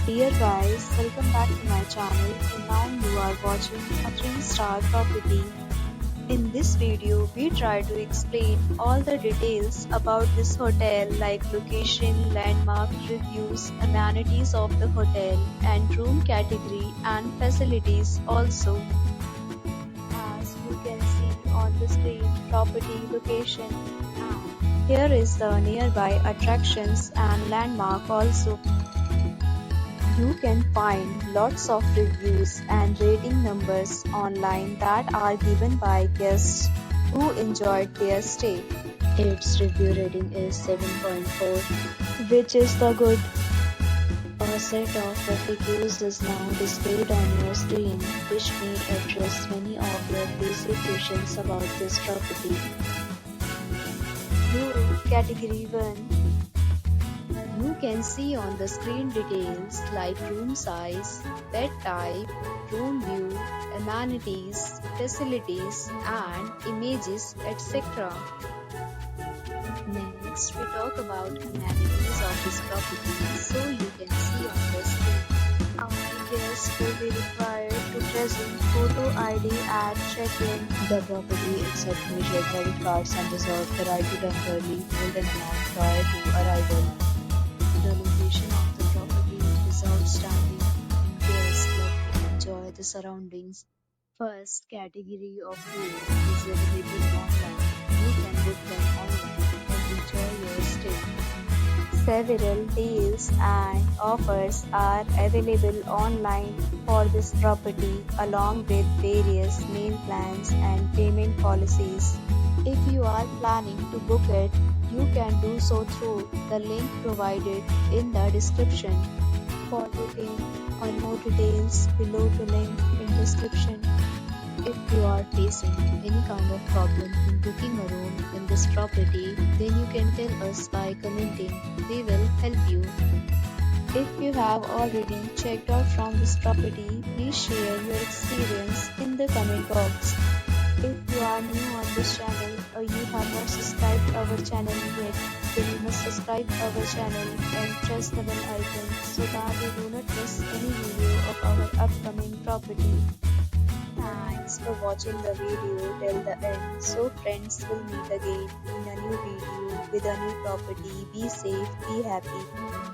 Dear guys, welcome back to my channel and now you are watching a 3-star property. In this video, we try to explain all the details about this hotel like location, landmark, reviews, amenities of the hotel and room category and facilities also. As you can see on the screen, property location and here is the nearby attractions and landmark also. You can find lots of reviews and rating numbers online that are given by guests who enjoyed their stay. Its review rating is 7.4, which is the good. A set of reviews is now displayed on your screen, which may address many of your basic questions about this property. Room Category 1. You can see on the screen details like room size, bed type, room view, amenities, facilities and images etc. Next, we talk about amenities of this property. So you can see on the screen. Our guests will be required to present photo ID at check-in. The property accepts major credit cards and reserves the right to temporarily hold an amount prior to arrival. The location of the property is outstanding. Guests love to enjoy the surroundings. First category of room is available online. You can book them online and enjoy your stay. Several deals and offers are available online for this property along with various meal plans and payment policies. If you are planning to book it, you can do so through the link provided in the description. For booking or more details, below the link in description. If you are facing any kind of problem in booking a room in this property, then you can tell us by commenting. We will help you. If you have already checked out from this property, please share your experience in the comment box. If you are new on this channel or you have not subscribed our channel yet, then you must subscribe our channel and press the bell icon so that you do not miss any video of our upcoming property. Thanks for watching the video till the end. So friends, will meet again in a new video with a new property. Be safe, be happy.